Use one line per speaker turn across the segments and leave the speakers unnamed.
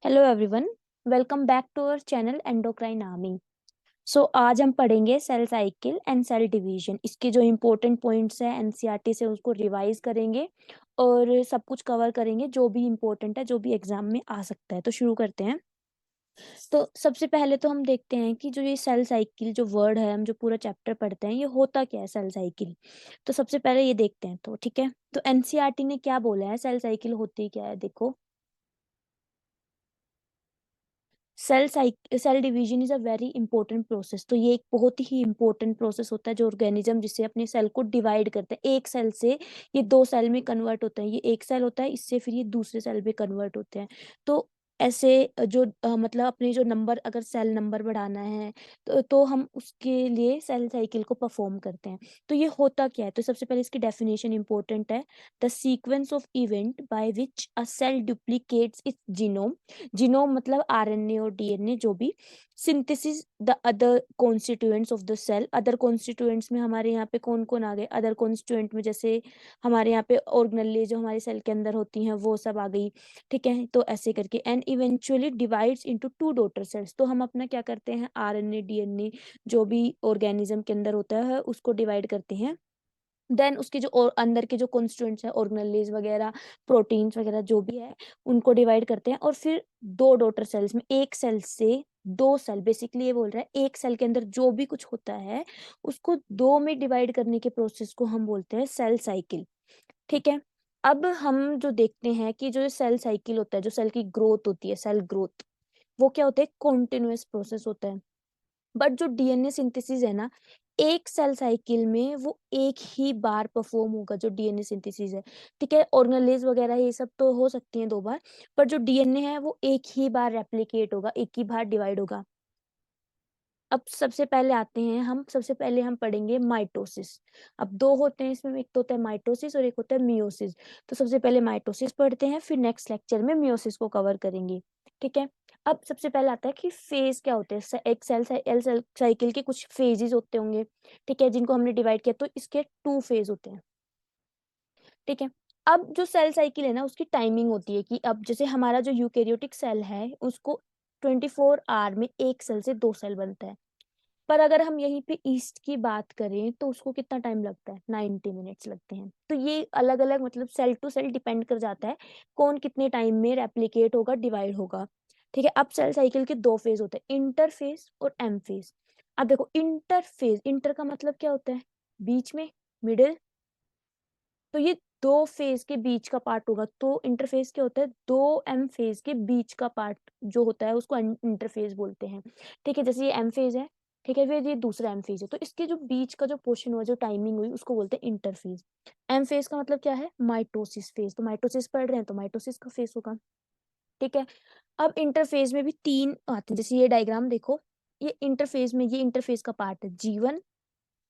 Hello everyone, welcome back to our channel endocrine army. So आज हम पढ़ेंगे cell cycle and cell division. इसके जो इम्पोर्टेंट पॉइंट्स हैं एनसीईआरटी से उसको रिवाइज करेंगे और सब कुछ कवर करेंगे जो भी इम्पोर्टेंट है, जो भी एग्जाम में आ सकता है। तो शुरू करते हैं। तो सबसे पहले तो हम देखते हैं कि जो ये सेल साइकिल जो वर्ड है, हम जो पूरा चैप्टर पढ़ते हैं, ये होता क्या है सेल साइकिल। तो सबसे पहले ये देखते हैं। तो ठीक है, तो एनसीईआरटी ने क्या बोला है, सेल साइकिल होती क्या है। देखो, cell division is a very important process. तो ये एक बहुत ही इंपॉर्टेंट प्रोसेस होता है जो ऑर्गेनिज्म जिससे अपने सेल को डिवाइड करते हैं। एक सेल से ये दो सेल में कन्वर्ट होते हैं। ये एक सेल होता है, इससे फिर ये दूसरे सेल में कन्वर्ट होते हैं। तो ऐसे जो मतलब अपने जो नंबर, अगर सेल नंबर बढ़ाना है तो हम उसके लिए सेल साइकिल को परफॉर्म करते हैं। तो ये होता क्या है, तो सबसे पहले इसकी डेफिनेशन इंपॉर्टेंट है। The sequence of event by which a cell duplicates its genome. Genome मतलब आरएनए और डीएनए, जो भी synthesis the other constituents of the cell. Other constituents में हमारे यहाँ पे कौन कौन आ गए, अदर कॉन्स्टिट्यूएंट में जैसे हमारे यहाँ पे ऑर्गेनेल जो हमारे सेल के अंदर होती हैं वो सब आ गई। ठीक है, तो ऐसे करके and eventually divides into two daughter cells. तो हम अपना क्या करते हैं, आरएनए डीएनए जो भी ऑर्गेनिज्म के अंदर होता है उसको डिवाइड करते हैं। देन उसके जो और अंदर के जो कॉन्स्टिट्यूएंट्स है, ऑर्गेनेलेज वगैरह, प्रोटीन्स वगैरह जो भी है, उनको डिवाइड करते हैं। और फिर दो डॉटर सेल्स में, एक सेल से दो सेल, बेसिकली ये बोल रहा है एक सेल के अंदर जो भी कुछ होता है उसको दो में डिवाइड करने के प्रोसेस को हम बोलते हैं सेल साइकिल। ठीक है, अब हम जो देखते हैं कि जो सेल साइकिल होता है, जो सेल की ग्रोथ होती है, सेल ग्रोथ, वो क्या होता है, कॉन्टिन्यूअस प्रोसेस होता है। बट जो डीएनए सिंथेसिस है ना, एक सेल साइकिल में वो एक ही बार परफॉर्म होगा जो डीएनए सिंथेसिस है। ठीक है, ऑर्गेनेलेज वगैरह ये सब तो हो सकती हैं दो बार, पर जो डीएनए है वो एक ही बार रेप्लिकेट होगा, एक ही बार डिवाइड होगा। अब सबसे पहले आते हैं हम, सबसे पहले हम पढ़ेंगे माइटोसिस। अब दो होते हैं इसमें, एक तो होता है माइटोसिस और एक होता है मियोसिस। तो सबसे पहले माइटोसिस पढ़ते हैं, फिर नेक्स्ट लेक्चर में मियोसिस को कवर करेंगे। ठीक है, अब सबसे पहले आता है कि फेज क्या होते हैं। एक सेल साइकिल के कुछ फेजेस होते होंगे, ठीक है, जिनको हमने डिवाइड किया। तो इसके टू फेज होते हैं। ठीक है, अब जो सेल साइकिल है ना, उसकी टाइमिंग होती है कि अब जैसे हमारा जो यूकेरियोटिक सेल है उसको 24 आवर में एक सेल से दो सेल बनता है। पर अगर हम यहीं पे ईस्ट की बात करें तो उसको कितना टाइम लगता है, 90 मिनट्स लगते हैं। तो ये अलग अलग मतलब सेल टू सेल डिपेंड कर जाता है कौन कितने टाइम में रेप्लिकेट होगा, डिवाइड होगा। ठीक है, अब सेल साइकिल के दो फेज होते हैं, इंटरफेज और एम फेज। अब देखो, इंटरफेज, इंटर का मतलब क्या होता है, बीच में, मिडिल। तो ये दो फेज के बीच का पार्ट होगा। तो इंटरफेस क्या होता है, दो एम फेज के बीच का पार्ट जो होता है उसको इंटरफेस बोलते हैं। ठीक है, जैसे ये एम फेज है, ठीक है, फिर ये दूसरा एम फेज है, तो इसके जो बीच का जो पोर्शन हुआ, जो टाइमिंग हुई, उसको बोलते हैं इंटरफेज। एम फेज का मतलब क्या है, माइटोसिस फेज। तो माइटोसिस पढ़ रहे हैं तो माइटोसिस का फेज होगा। ठीक है, अब इंटरफेज में भी तीन आते हैं, जैसे ये डायग्राम देखो, ये इंटरफेज में, ये इंटरफेज का पार्ट है G1,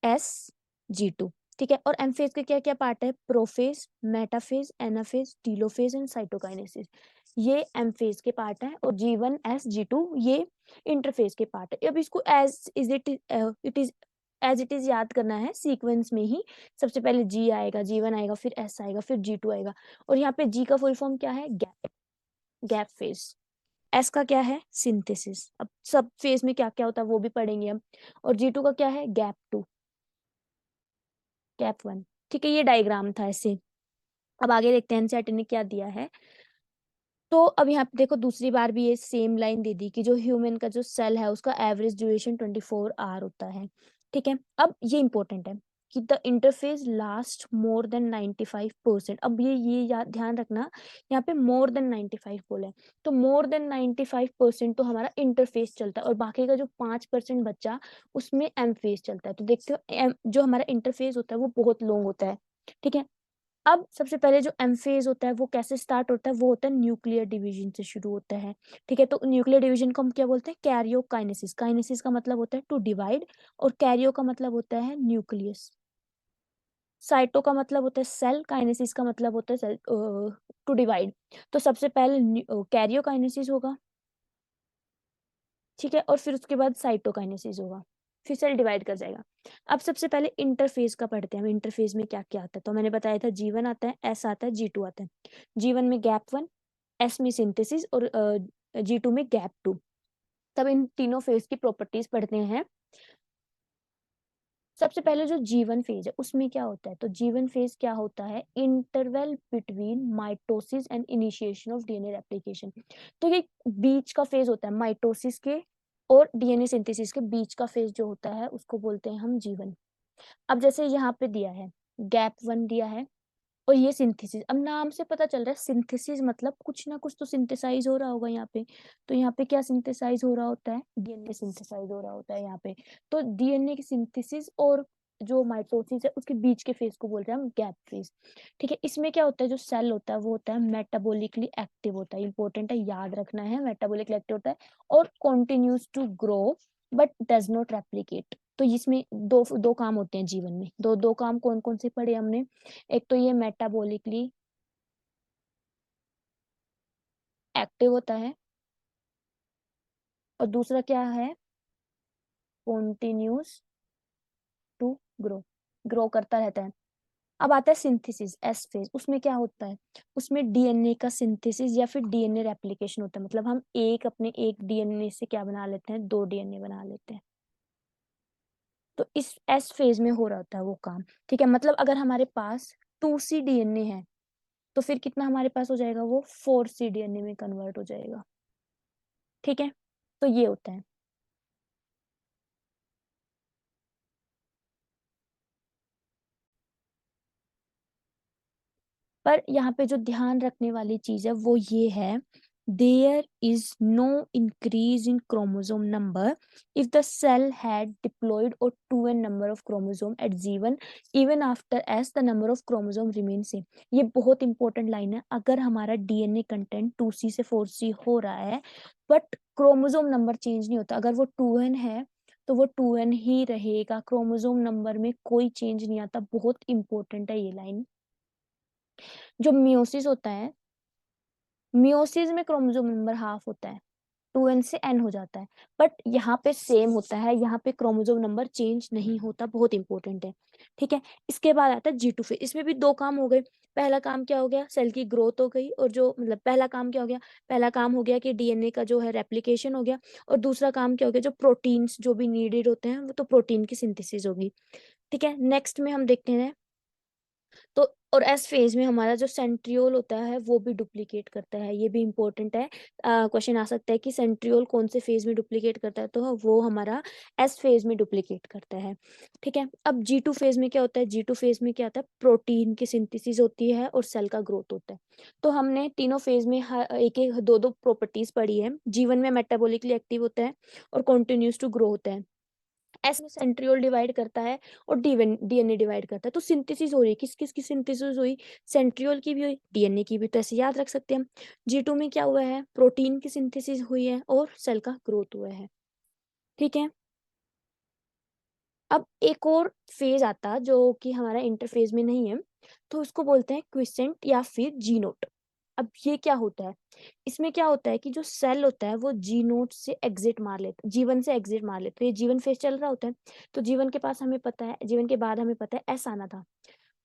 S, G2। ठीक है, और एमफेज के क्या क्या पार्ट है, prophase, metaphase, anaphase, telophase and cytokinesis. ये एमफेज के पार्ट है, और G1, S, G2 ये इंटरफेज के पार्ट है। अब इसको एज इज इट इज याद करना है सीक्वेंस में ही। सबसे पहले G आएगा, G1 आएगा, फिर S आएगा, फिर G2 आएगा। और यहाँ पे G का फुल फॉर्म क्या है, गैप, गैप फेज। एस का क्या है, सिंथेसिस। अब सब फेज में क्या क्या होता है वो भी पढ़ेंगे हम। और G2 का क्या है, गैप टू, गैप वन। ठीक है, ये डायग्राम था ऐसे। अब आगे देखते हैं एनसीईआरटी ने क्या दिया है। तो अब यहाँ पे देखो, दूसरी बार भी ये सेम लाइन दे दी कि जो ह्यूमन का जो सेल है उसका एवरेज ड्यूरेशन 24 आवर होता है। ठीक है, अब ये इंपॉर्टेंट है कि the interface last more than 95%। अब ये याद ध्यान रखना, यहाँ पे मोर देन 95 बोला है। तो मोर देन 95% तो हमारा इंटरफेस चलता है, और बाकी का जो 5% बच्चा उसमें एम फेज चलता है। तो देखते हो जो हमारा इंटरफेस होता है वो बहुत लॉन्ग होता है। ठीक है, अब सबसे पहले जो एम फेज होता है वो कैसे स्टार्ट होता है, वो होता है न्यूक्लियर डिवीजन से शुरू होता है। ठीक है, तो न्यूक्लियर डिवीजन को हम क्या बोलते हैं, कैरियोकाइनेसिस। काइनेसिस का मतलब होता है टू डिवाइड, और कैरियो का मतलब होता है न्यूक्लियस। साइटो का मतलब होता है सेल, काइनेसिस का मतलब होता है सेल टू डिवाइड। तो सबसे पहले कैरियोकाइनेसिस होगा, ठीक है, और फिर उसके बाद साइटोकाइनेसिस होगा, फिर सेल डिवाइड कर जाएगा। अब सबसे पहले इंटरफेज का पढ़ते हैं हम। इंटरफेज में क्या क्या आता है, तो मैंने बताया था G1 आता है, S आता है, G2 आता है। G1 में गैप वन, S में सिंथेसिस, और G2 में गैप 2। तब इन तीनों फेज की प्रॉपर्टीज पढ़ते हैं। सबसे पहले जो जीवन फेज है उसमें क्या होता है, तो जीवन फेज क्या होता है, interval between mitosis and initiation of DNA replication. तो ये बीच का फेज होता है माइटोसिस के और डीएनए सिंथेसिस के बीच का फेज जो होता है उसको बोलते हैं हम जीवन। अब जैसे यहाँ पे दिया है गैप 1 दिया है और ये सिंथेसिस, अब नाम से पता चल रहा है सिंथेसिस मतलब कुछ ना कुछ तो सिंथेसाइज हो रहा होगा यहाँ पे। तो यहाँ पे क्या सिंथेसाइज हो रहा होता है, डीएनए सिंथेसाइज हो रहा होता है यहाँ पे। तो डीएनए की सिंथेसिस और जो माइटोसिस है उसके बीच के फेज को बोल रहे हैं हम गैप फेज। ठीक है, इसमें क्या होता है, जो सेल होता है वो होता है मेटाबॉलिकली एक्टिव होता है, इंपॉर्टेंट है याद रखना है, मेटाबॉलिकली एक्टिव होता है और continues to grow but does not replicate. तो इसमें दो दो काम होते हैं जीवन में, दो दो काम कौन कौन से पढ़े हमने, एक तो ये मेटाबॉलिकली एक्टिव होता है और दूसरा क्या है, कॉन्टिन्यूस टू ग्रो, ग्रो करता रहता है। अब आता है सिंथेसिस एस फेज, उसमें क्या होता है, उसमें डीएनए का सिंथेसिस या फिर डीएनए रेप्लिकेशन होता है, मतलब हम एक डीएनए से क्या बना लेते हैं, दो डीएनए बना लेते हैं। तो इस एस फेज में हो रहा होता है वो काम। ठीक है, मतलब अगर हमारे पास 2C डीएनए है तो फिर कितना हमारे पास हो जाएगा, वो 4C डीएनए में कन्वर्ट हो जाएगा। ठीक है, तो ये होता है। पर यहाँ पे जो ध्यान रखने वाली चीज है वो ये है, there is no increase in chromosome number if the cell had diploid और 2n number of chromosome at G1 even after S the number of chromosome remain same. ये बहुत इंपॉर्टेंट लाइन है, अगर हमारा डीएनए कंटेंट 2C से 4C हो रहा है बट क्रोमोसोम नंबर चेंज नहीं होता, अगर वो 2n है तो वो 2n ही रहेगा, क्रोमोसोम नंबर में कोई चेंज नहीं आता। बहुत इंपॉर्टेंट है ये लाइन। जो मियोसिस होता है, मियोसिस में क्रोमोसोम नंबर हाफ होता है, 2n से n हो जाता है, बट यहाँ पे सेम होता है, यहाँ पे क्रोमोसोम नंबर चेंज नहीं होता, बहुत इंपॉर्टेंट है। ठीक है, इसके बाद आता है G2 फेज, इसमें भी दो काम हो गए। पहला काम क्या हो गया, सेल की ग्रोथ हो गई, और जो मतलब पहला काम क्या हो गया, पहला काम हो गया कि डीएनए का जो है रेप्लिकेशन हो गया, और दूसरा काम क्या हो गया, जो प्रोटीन्स जो भी नीडेड होते हैं वो तो प्रोटीन की सिंथेसिस होगी। ठीक है, नेक्स्ट में हम देखते हैं तो, और एस फेज में हमारा जो सेंट्रियोल होता है वो भी डुप्लीकेट करता है, ये भी इंपॉर्टेंट है। क्वेश्चन आ सकता है कि सेंट्रियोल कौन से फेज में डुप्लीकेट करता है, तो वो हमारा एस फेज में डुप्लीकेट करता है। ठीक है, अब G2 फेज में क्या होता है, G2 फेज में क्या होता है, प्रोटीन की सिंथेसिस होती है और सेल का ग्रोथ होता है। तो हमने तीनों फेज में एक एक दो दो प्रॉपर्टीज पढ़ी है। जीवन में मेटाबॉलिकली एक्टिव होता है और कॉन्टिन्यूस टू ग्रो होता है, एस में सेंट्रियोल डिवाइड करता है और डीएनए डिवाइड करता है। तो सिंथेसिस हो रही है, किस किस की सिंथेसिस हुई, सेंट्रियोल की भी हुई, डीएनए की भी, तो ऐसे याद रख सकते हैं हम। G2 में क्या हुआ है, प्रोटीन की सिंथेसिस हुई है और सेल का ग्रोथ हुआ है। ठीक है, अब एक और फेज आता जो कि हमारा इंटरफेज में नहीं है, तो उसको बोलते हैं क्विसेंट या फिर जी नोट। अब ये क्या होता है, इसमें क्या होता है कि जो सेल होता है वो जी नोट से एग्जिट मार लेता है, जीवन से एग्जिट मार लेता है, तो ये जीवन फेज चल रहा होता है। तो जीवन के पास हमें पता है, जीवन के बाद हमें पता है एस आना था,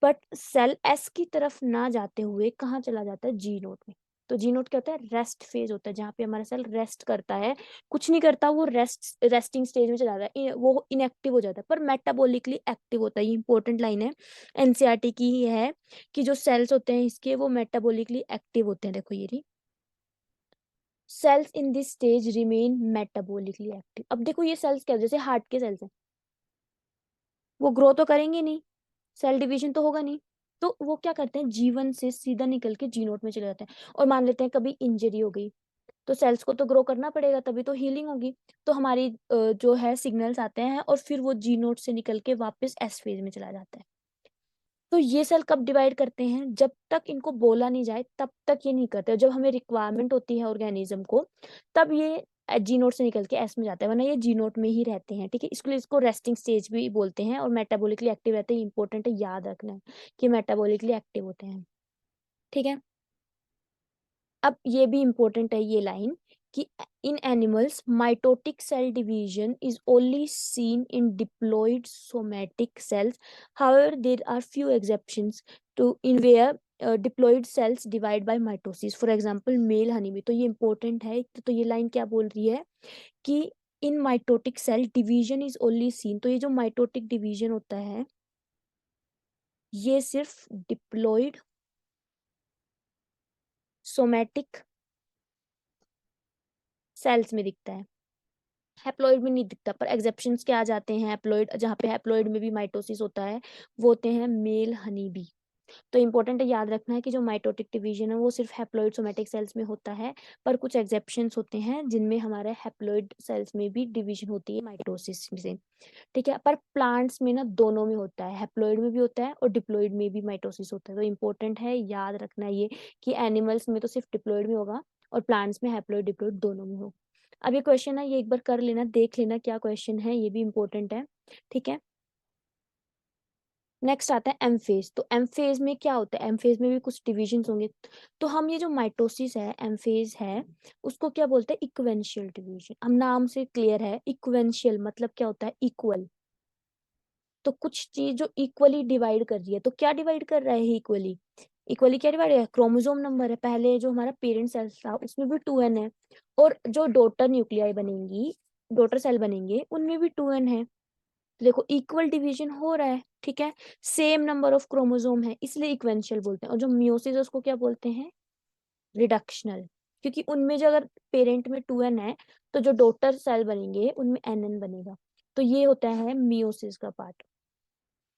बट सेल एस की तरफ ना जाते हुए कहाँ चला जाता है, जी नोट में। तो जी नोट क्या होता है, रेस्ट फेज होता है, जहाँ पे हमारा सेल रेस्ट करता है, कुछ नहीं करता, वो रेस्टिंग स्टेज में चला जाता है, वो इनएक्टिव हो जाता है, पर मेटाबॉलिकली एक्टिव होता है। ये इंपॉर्टेंट लाइन है, एनसीईआरटी की ही है कि जो सेल्स होते हैं इसके वो मेटाबॉलिकली एक्टिव होते हैं। देखो ये रही, cells in this stage remain metabolically active. अब देखो ये सेल्स क्या, जैसे हार्ट के सेल्स हैं, वो ग्रो तो करेंगे नहीं, सेल डिवीजन तो होगा नहीं, तो वो क्या करते हैं, जीवन से सीधा निकल के जी नोट में चले जाते हैं। और मान लेते हैं कभी इंजरी हो गई, तो सेल्स को तो ग्रो करना पड़ेगा, तभी तो हीलिंग होगी, तो हमारी जो है सिग्नल्स आते हैं और फिर वो जी नोट से निकल के वापस एस फेज में चला जाता है। तो ये सेल कब डिवाइड करते हैं, जब तक इनको बोला नहीं जाए तब तक ये नहीं करते, जब हमें रिक्वायरमेंट होती है ऑर्गेनिज्म को तब ये जी नोट से निकल के एस में जाता है, वरना ये जी नोट में ही रहते हैं। ठीक है, इसको इसको रेस्टिंग स्टेज भी बोलते हैं, और मेटाबॉलिकली एक्टिव रहते हैं, इंपॉर्टेंट है याद रखना है कि मेटाबॉलिकली एक्टिव होते हैं। ठीक है, अब ये भी इंपॉर्टेंट है ये लाइन कि in animals mitotic cell division is only seen in diploid somatic cells, however there are few exceptions to in where diploid cells divide by mitosis, for example male honey bee. तो ये important है। तो ये line क्या बोल रही है कि in mitotic cell division is only seen. तो ये जो माइटोटिक डिवीजन होता है ये सिर्फ डिप्लॉइड सोमैटिक सेल्स में दिखता है, हैप्लॉइड में नहीं दिखता। पर एक्सेप्शंस क्या आ जाते हैं, हैप्लॉइड, जहाँ पे हैप्लॉइड में भी माइटोसिस होता है वो होते हैं मेल हनी बी। तो इंपॉर्टेंट है, याद रखना है कि जो माइटोटिक डिवीजन है वो सिर्फ हैप्लॉइड सोमैटिक सेल्स में होता है, पर कुछ एक्सेप्शंस होते हैं जिनमें हमारे हैप्लॉइड सेल्स में भी डिवीजन होती है माइटोसिस से। ठीक है, पर प्लांट्स में ना दोनों में होता है, हैप्लॉइड में भी होता है और डिप्लॉइड में भी माइटोसिस होता है। तो इंपॉर्टेंट है, याद रखना ये कि एनिमल्स में तो सिर्फ डिप्लॉइड में होगा और प्लांट्स में हैप्लॉइड डिप्लॉइड दोनों में हो। अब ये क्वेश्चन है, ये एक बार कर लेना, देख लेना क्या क्वेश्चन है, ये भी इंपॉर्टेंट है। ठीक है, नेक्स्ट आता है एम फेज। तो एम फेज में क्या होता है, एम फेज में भी कुछ डिविजन्स होंगे। तो हम ये जो माइटोसिस है, एम फेज है, उसको क्या बोलते हैं, इक्वेंशियल डिवीजन। हम नाम से क्लियर है, इक्वेंशियल मतलब क्या होता है, इक्वल। तो कुछ चीज जो इक्वली डिवाइड कर रही है, तो क्या डिवाइड कर रहा है इक्वली, इक्वली क्या डिवाइड है, क्रोमोसोम नंबर है। पहले जो हमारा पेरेंट सेल था उसमें भी 2n है, और जो डॉटर न्यूक्लियाई बनेंगी, डॉटर सेल बनेंगे, उनमें भी 2n है। तो देखो इक्वल डिवीजन हो रहा है। ठीक है, सेम नंबर ऑफ क्रोमोसोम है, इसलिए इक्वेंशियल बोलते हैं। और जो मियोसिस है उसको क्या बोलते हैं, रिडक्शनल। क्योंकि उनमें जो अगर पेरेंट में 2n है तो जो डॉटर सेल बनेंगे उनमें nn बनेगा। तो ये होता है मियोसिस का पार्ट।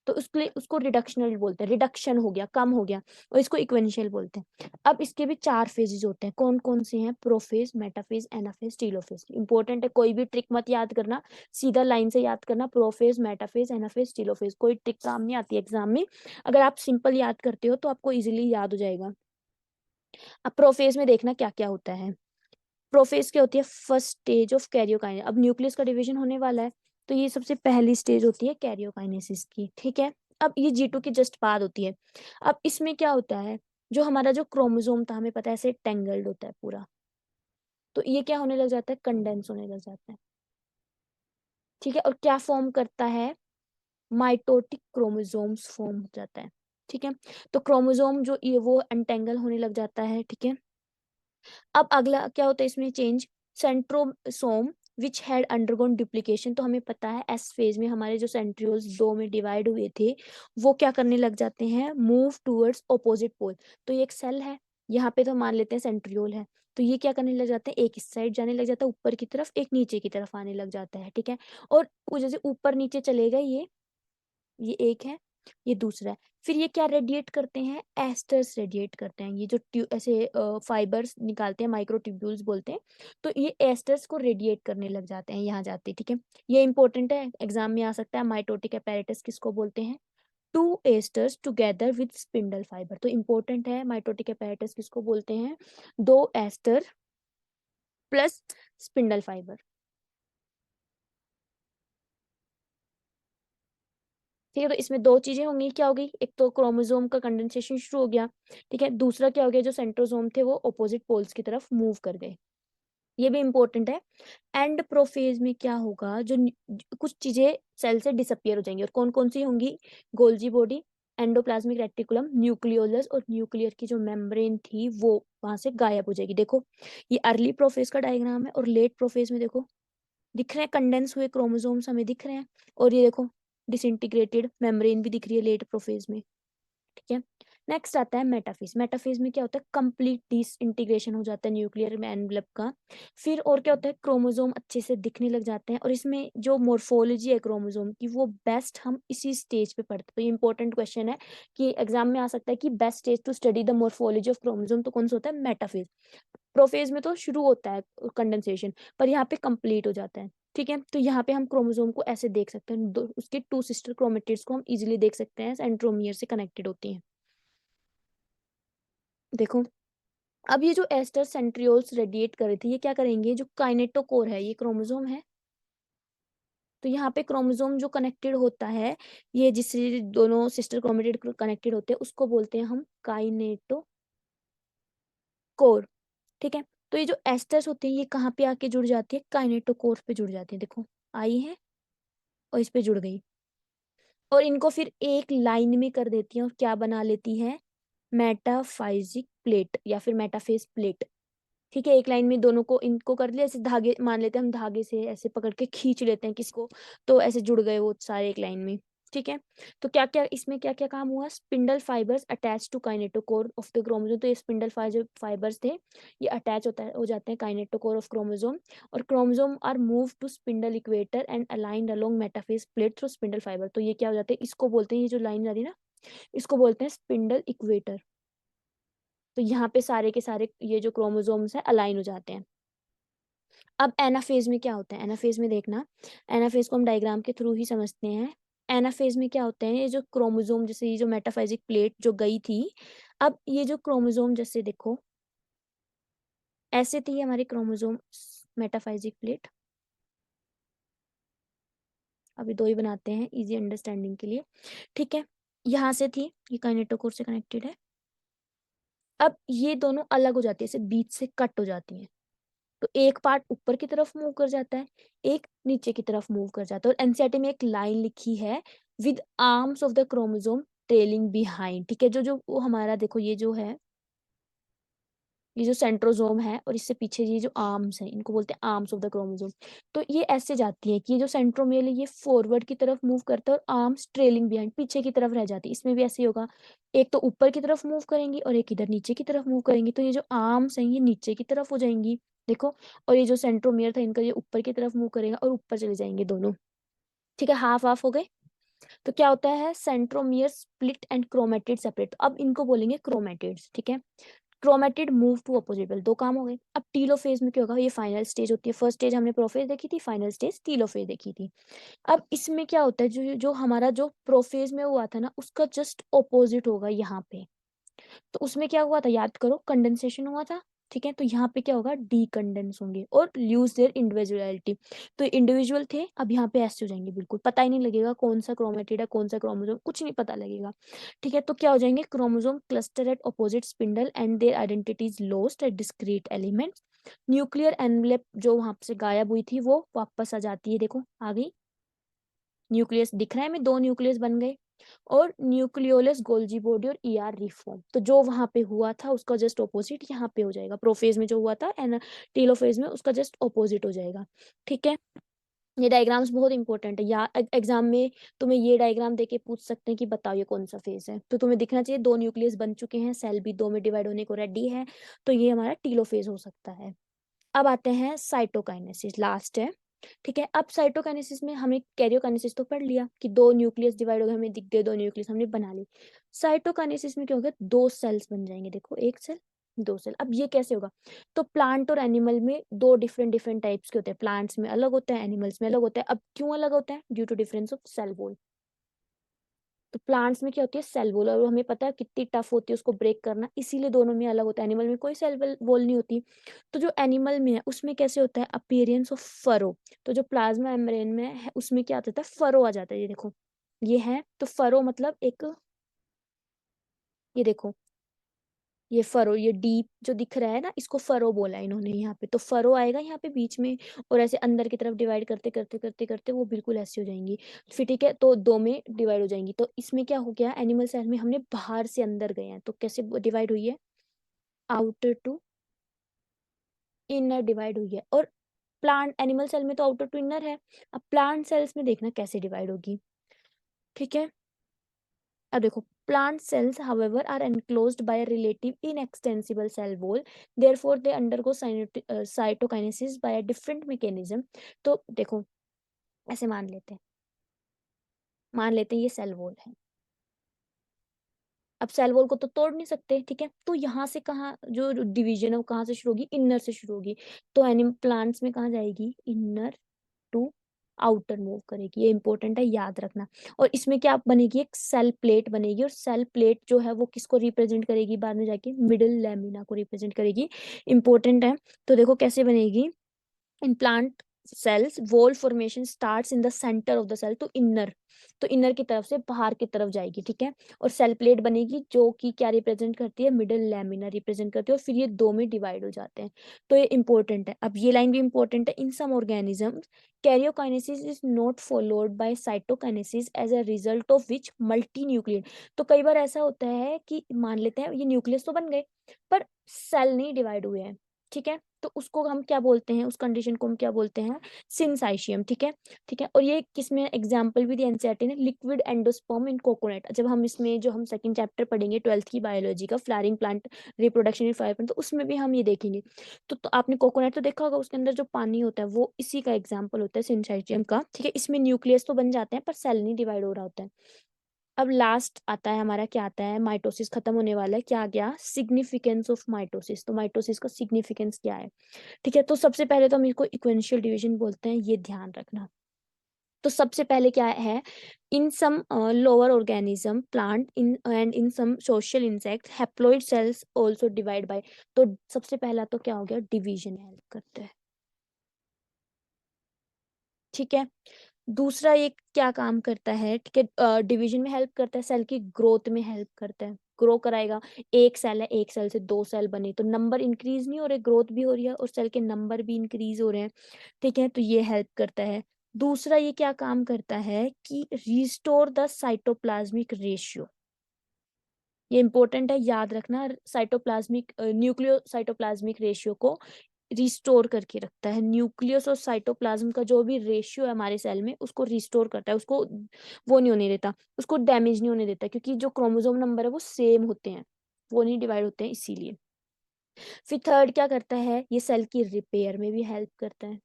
तो उसके लिए उसको रिडक्शनल बोलते हैं, रिडक्शन हो गया, कम हो गया, और इसको इक्वेंशियल बोलते हैं। अब इसके भी 4 फेजेस होते हैं, कौन कौन से हैं, prophase, metaphase, anaphase, telophase. Important है, कोई भी ट्रिक मत याद करना, सीधा लाइन से याद करना, प्रोफेज, मेटाफेज, एनाफेज, टीलोफेज। कोई ट्रिक काम नहीं आती एग्जाम में, अगर आप सिंपल याद करते हो तो आपको इजिली याद हो जाएगा। अब प्रोफेज में देखना क्या क्या होता है। प्रोफेज क्या होती है, फर्स्ट स्टेज ऑफ कैरियोकाइनेसिस। अब न्यूक्लियस का डिवीजन होने वाला है, तो ये सबसे पहली स्टेज होती है कैरियोकाइनेसिस की। ठीक है, अब ये G2 की जस्ट बाद होती है। अब इसमें क्या होता है, जो हमारा जो क्रोमोसोम था हमें पता है ऐसे टेंगल्ड होता है पूरा, तो ये क्या होने लग जाता है, कंडेंस होने लग जाता है। ठीक है, और क्या फॉर्म करता है, माइटोटिक क्रोमोसोम्स फॉर्म हो जाता है। ठीक है, तो क्रोमोसोम जो ये वो अनटेंगल होने लग जाता है। ठीक है, अब अगला क्या होता है इसमें change, centrosome which had undergone duplication. तो हमें पता है एस फेज में हमारे जो सेंट्रियोल्स दो में डिवाइड हुए थे वो क्या करने लग जाते हैं, मूव टूवर्ड्स ऑपोजिट पोल। तो ये एक सेल है, यहाँ पे तो मान लेते हैं सेंट्रियोल है, तो ये क्या करने लग जाते हैं, एक इस साइड जाने लग जाता है ऊपर की तरफ, एक नीचे की तरफ आने लग जाता है। ठीक है, और वो जैसे ऊपर नीचे चलेगा ये एक है, ये दूसरा है। फिर ये क्या रेडिएट करते हैं, एस्टर्स रेडिएट करते हैं, ये जो ऐसे फाइबर्स निकालते हैं, माइक्रोट्यूब्यूल्स बोलते हैं। तो ये एस्टर्स को रेडिएट करने लग जाते हैं, यहाँ जाते हैं। ठीक है, ये इंपॉर्टेंट है, एग्जाम में आ सकता है। माइटोटिक apparatus किसको बोलते हैं, two asters together with spindle fibre. तो इंपॉर्टेंट है, माइटोटिक apparatus किसको बोलते हैं, दो एस्टर प्लस स्पिंडल फाइबर। ठीक है, तो इसमें दो चीजें होंगी, क्या होगी, एक तो क्रोमोसोम का कंडेंसेशन शुरू हो गया। ठीक है, दूसरा क्या हो गया, जो सेंट्रोसोम थे वो ऑपोजिट पोल्स की तरफ मूव कर गए, ये भी इंपॉर्टेंट है। एंड प्रोफेज में क्या होगा, कुछ चीजें सेल से डिसअपियर हो जाएंगी, और कौन कौन सी होंगी, Golgi body, endoplasmic reticulum, nucleolus, और न्यूक्लियर की जो मेम्ब्रेन थी वो वहां से गायब हो जाएगी। देखो ये अर्ली प्रोफेज का डायग्राम है, और लेट प्रोफेज में देखो दिख रहे हैं कंडेंस हुए क्रोमोसोम्स हमें दिख रहे हैं, और ये देखो डिसइंटीग्रेटेड मेम्ब्रेन भी दिख रही है लेट प्रोफेज में। ठीक है, नेक्स्ट आता है मेटाफेज। मेटाफेज में क्या होता है, कंप्लीट डिसइंटीग्रेशन हो जाता है न्यूक्लियर में एनवेलप का। फिर और क्या होता है, क्रोमोसोम अच्छे से दिखने लग जाते हैं, और इसमें जो मोर्फोलॉजी है क्रोमोसोम की वो बेस्ट हम इसी स्टेज पे पढ़ते हैं। तो ये इंपॉर्टेंट क्वेश्चन है कि एग्जाम में आ सकता है कि best stage to study the morphology of chromosome, तो कौन सा होता है, मेटाफेज। प्रोफेज में तो शुरू होता है कंडेंसेशन, पर यहाँ पे कंप्लीट हो जाता है। ठीक है, तो यहाँ पे हम क्रोमोसोम को ऐसे देख सकते हैं, उसके टू सिस्टर क्रोमेटिड्स को हम इजीली देख सकते हैं, सेंट्रोमियर से कनेक्टेड होती हैं। देखो अब ये जो एस्टर सेंट्रियोल्स रेडिएट कर रहे थे, ये क्या करेंगे, जो काइनेटोकोर है ये क्रोमोसोम है, तो यहाँ पे क्रोमोसोम जो कनेक्टेड होता है, ये जिससे दोनों सिस्टर क्रोमेटिड कनेक्टेड होते हैं उसको बोलते हैं हम काइनेटोकोर। ठीक है, तो ये जो एस्टर्स होते हैं ये कहाँ पे आके जुड़ जाती है, काइनेटोकोर पे जुड़ जाती है। देखो आई है और इस पे जुड़ गई, और इनको फिर एक लाइन में कर देती है और क्या बना लेती है, मेटाफाइजिक प्लेट या फिर मेटाफेज प्लेट। ठीक है, एक लाइन में दोनों को इनको कर लिया, ऐसे धागे मान लेते हैं हम, धागे से ऐसे पकड़ के खींच लेते हैं किसको, तो ऐसे जुड़ गए वो सारे एक लाइन में। ठीक है, तो क्या क्या इसमें क्या क्या काम हुआ, spindle fibres attach to kinetochore of the chromosome. तो ये स्पिंडल फाइबर्स थे, ये अटैच हो जाते हैं काइनेटोकोर ऑफ क्रोमोसोम, और chromosome are move to spindle equator and aligned along metaphase plate through spindle fibre. तो ये क्या हो जाते हैं, इसको बोलते हैं, ये जो लाइन जा रही है ना, इसको बोलते हैं स्पिंडल इक्वेटर। तो यहाँ पे सारे के सारे ये जो क्रोमोसोम्स है अलाइन हो जाते हैं। अब एनाफेज में क्या होता है, एनाफेज में देखना, एनाफेज को हम डायग्राम के थ्रू ही समझते हैं। एनाफेज में क्या होते हैं, ये जो क्रोमोसोम, जैसे ये जो मेटाफाइजिक प्लेट जो गई थी, अब ये जो क्रोमोसोम जैसे देखो ऐसे थी हमारी क्रोमोसोम मेटाफाइजिक प्लेट, अभी दो ही बनाते हैं इजी अंडरस्टैंडिंग के लिए। ठीक है, यहाँ से थी, ये काइनेटोकोर से कनेक्टेड है। अब ये दोनों अलग हो जाती है, इसे बीच से कट हो जाती हैं। तो एक पार्ट ऊपर की तरफ मूव कर जाता है, एक नीचे की तरफ मूव कर जाता है। और एनसीईआरटी में एक लाइन लिखी है, with arms of the chromosome trailing behind. ठीक है, जो जो वो हमारा देखो, ये जो है, ये जो सेंट्रोजोम है और इससे पीछे ये जो आर्म्स है, इनको बोलते हैं आर्म्स ऑफ द क्रोमोसोम। तो ये ऐसे जाती है कि ये जो सेंट्रोमियर है ये फॉरवर्ड की तरफ मूव करता है और आर्म्स ट्रेलिंग बिहाइंड, पीछे की तरफ रह जाती है। इसमें भी ऐसे ही होगा, एक तो ऊपर की तरफ मूव करेंगी और एक इधर नीचे की तरफ मूव करेंगी। तो ये जो आर्म्स हैं ये नीचे की तरफ हो जाएंगी, देखो, और ये जो सेंट्रोमियर था इनका, ये ऊपर की तरफ मूव करेगा और ऊपर चले जाएंगे दोनों। ठीक है, हाफ हाफ हो गए। तो क्या होता है, centromere split and chromatid separate. अब इनको बोलेंगे क्रोमेटिड्स। ठीक है, chromatid move to opposite pole, दो काम हो गए। अब टीलोफेज में क्या होगा, ये फाइनल स्टेज होती है। फर्स्ट स्टेज हमने प्रोफेज देखी थी, फाइनल स्टेज टीलोफेज देखी थी। अब इसमें क्या होता है, जो जो हमारा जो प्रोफेज में हुआ था ना, उसका जस्ट ऑपोजिट होगा यहाँ पे। तो उसमें क्या हुआ था, याद करो, कंडेंसेशन हुआ था। ठीक है, तो यहाँ पे क्या होगा, डीकंडेंस होंगे और लूज देयर इंडिविजुअलिटी। तो इंडिविजुअल थे, अब यहाँ पे ऐसे हो जाएंगे, बिल्कुल पता ही नहीं लगेगा कौन सा क्रोमेटिड है कौन सा क्रोमोसोम, कुछ नहीं पता लगेगा। ठीक है, तो क्या हो जाएंगे, chromosome cluster at opposite spindle and their identities lost at discrete elements. Nuclear envelope जो वहां से गायब हुई थी वो वापस आ जाती है, देखो आ गई, न्यूक्लियस दिख रहा है हमें, दो न्यूक्लियस बन गए। और न्यूक्लियोलस गोल्जी बॉडी और ईआर रिफॉर्म, तो जो वहां पे हुआ था उसका जस्ट ऑपोजिट यहाँ पे हो जाएगा, प्रोफेज में जो हुआ था एंड टेलोफेज में उसका जस्ट ऑपोजिट हो जाएगा। ठीक है, ये डायग्राम्स बहुत इंपॉर्टेंट है, या एग्जाम में तुम्हें ये डायग्राम देके पूछ सकते हैं कि बताओ ये कौन सा फेज है, तो तुम्हें दिखना चाहिए दो न्यूक्लियस बन चुके हैं, सेल भी दो में डिवाइड होने को रेडी है, तो ये हमारा टीलोफेज हो सकता है। अब आते हैं साइटोकाइनेसिस, लास्ट है। ठीक है, अब साइटोकाइनेसिस में हमने कैरियोकाइनेसिस तो पढ़ लिया कि दो न्यूक्लियस डिवाइड हो गए, हमें दिख गए दो न्यूक्लियस, हमने बना ली। साइटोकाइनेसिस में क्या होगा, दो सेल्स बन जाएंगे, देखो एक सेल दो सेल। अब ये कैसे होगा, तो प्लांट और एनिमल में दो डिफरेंट डिफरेंट टाइप्स के होते हैं, प्लांट्स में अलग होते हैं, एनिमल्स में अलग होता है। अब क्यों अलग होता है, due to difference of cell wall. तो प्लांट्स में क्या होती है, सेल वॉल, और हमें पता है कितनी टफ होती है उसको ब्रेक करना, इसीलिए दोनों में अलग होता है। एनिमल में कोई सेल वॉल नहीं होती। तो जो एनिमल में है उसमें कैसे होता है, अपीयरेंस ऑफ फरो। तो जो प्लाज्मा मेम्ब्रेन में है उसमें क्या आता है, फरो आ जाता है, ये देखो ये है, तो फरो मतलब एक, ये देखो ये फरो, ये डीप जो दिख रहा है ना, इसको फरो बोला है इन्होंने यहाँ पे, तो फरो आएगा यहाँ पे बीच में, और ऐसे अंदर की तरफ डिवाइड करते करते करते करते वो बिल्कुल ऐसी हो जाएंगी। फिर ठीक है, तो दो में डिवाइड हो जाएंगी। तो इसमें क्या हो गया, एनिमल सेल में हमने बाहर से अंदर गए हैं, तो कैसे डिवाइड हुई है, आउटर टू इनर डिवाइड हुई है। और प्लांट एनिमल सेल में तो आउटर टू इनर है, अब प्लांट सेल्स में देखना कैसे डिवाइड होगी। ठीक है, अब देखो, plant cells however are enclosed by a relative inextensible cell wall, therefore they undergo cytokinesis by a different mechanism। तो देखो ऐसे मान लेते हैं ये सेल वॉल है। अब सेल वॉल को तो तोड़ नहीं सकते, ठीक है, तो यहाँ से कहाँ जो डिवीजन है वो कहाँ से शुरू होगी, इनर से शुरू होगी। तो एनिमल प्लांट्स में कहाँ जाएगी, इनर टू आउटर मूव करेगी, ये इंपॉर्टेंट है, याद रखना। और इसमें क्या बनेगी, एक सेल प्लेट बनेगी, और सेल प्लेट जो है वो किसको रिप्रेजेंट करेगी, बाद में जाके मिडिल लैमिना को रिप्रेजेंट करेगी, इंपॉर्टेंट है। तो देखो कैसे बनेगी, in plant cells wall formation starts in the centre of the cell, तो इनर की तरफ से बाहर की तरफ जाएगी, ठीक है। और सेल प्लेट बनेगी जो कि क्या रिप्रेजेंट करती है, मिडिल लैमिना रिप्रेजेंट करती है, और फिर ये दो में डिवाइड हो जाते हैं। तो ये इंपॉर्टेंट है। अब ये लाइन भी इंपॉर्टेंट है। In some organism karyokinesis is not followed by cytokinesis as a result of which multi nucleon. तो कई बार ऐसा होता है कि मान लेते हैं ये न्यूक्लियस तो बन गए पर सेल नहीं डिवाइड हुए हैं, ठीक है। तो उसको हम क्या बोलते हैं, उस कंडीशन को हम क्या बोलते हैं, सिंसाइशियम, ठीक है। ठीक है, और ये किसमें एग्जांपल भी दिया एनसीईआरटी ने, लिक्विड एंडोस्पर्म इन कोकोनट। जब हम इसमें जो हम सेकंड चैप्टर पढ़ेंगे 12th की बायोलॉजी का, flowering plant reproduction in flower plant, तो उसमें भी हम ये देखेंगे। तो आपने कोकोनट तो देखा होगा, उसके अंदर जो पानी होता है वो इसी का एग्जाम्पल होता है, सिंसाइशियम का, ठीक है। इसमें न्यूक्लियस तो बन जाते हैं पर सेल नहीं डिवाइड हो रहा होता है। अब लास्ट आता है हमारा, क्या आता है, माइटोसिस खत्म होने वाला है, क्या आ गया, सिग्निफिकेंस ऑफ माइटोसिस। तो माइटोसिस का सिग्निफिकेंस क्या है, ठीक है। तो सबसे पहले तो हम इसको इक्वेंशियल डिवीजन बोलते हैं, ये ध्यान रखना। तो सबसे पहले क्या है, in some lower organism plant in and in some social insect haploid cells also divide by. तो सबसे पहला तो क्या हो गया, डिवीजन हेल्प करता है, ठीक है। दूसरा ये क्या काम करता है, ठीक है, डिवीजन में हेल्प करता है, सेल की ग्रोथ में हेल्प करता है, ग्रो कराएगा। एक सेल है, एक सेल से दो सेल बने तो नंबर इंक्रीज नहीं हो रहे, ग्रोथ भी हो रही है और सेल के नंबर भी इंक्रीज हो रहे हैं, ठीक है। तो ये हेल्प करता है। दूसरा ये क्या काम करता है कि रिस्टोर द साइटोप्लाज्मिक रेशियो। ये इंपॉर्टेंट है, याद रखना। साइटोप्लाज्मिक न्यूक्लियो साइटोप्लाज्मिक रेशियो को रिस्टोर करके रखता है। न्यूक्लियस और साइटोप्लाज्म का जो भी रेशियो है हमारे सेल में, उसको रिस्टोर करता है, उसको वो नहीं होने देता, उसको डैमेज नहीं होने देता, क्योंकि जो क्रोमोसोम नंबर है वो सेम होते हैं, वो नहीं डिवाइड होते हैं, इसीलिए। फिर थर्ड क्या करता है, ये सेल की रिपेयर में भी हेल्प करता है,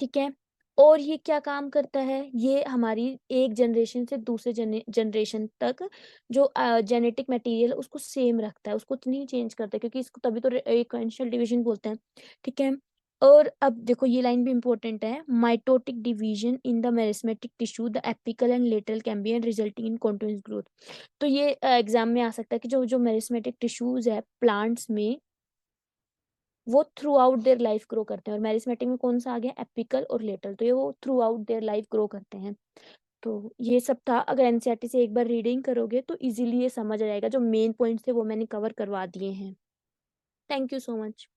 ठीक है। और ये क्या काम करता है, ये हमारी एक जनरेशन से दूसरे जनरेशन तक जो जेनेटिक मटेरियल उसको सेम रखता है, उसको तो नहीं चेंज करता, क्योंकि इसको तभी तो इक्वेंशियल डिवीजन बोलते हैं, ठीक है। और अब देखो ये लाइन भी इंपॉर्टेंट है, mitotic division in the meristematic tissue the apical and lateral Cambrian resulting in continuous growth. तो ये एग्जाम में आ सकता है कि जो जो मेरिस्मेटिक टिश्यूज है प्लांट्स में, वो through out their life grow करते हैं। और मेरिस्मेटिक में कौन सा आ गया, एपिकल और लेटरल, तो ये वो through out their life grow करते हैं। तो ये सब था। अगर एनसीईआरटी से एक बार रीडिंग करोगे तो इजीली ये समझ आ जाएगा, जो मेन पॉइंट्स थे वो मैंने कवर करवा दिए हैं। Thank you so much.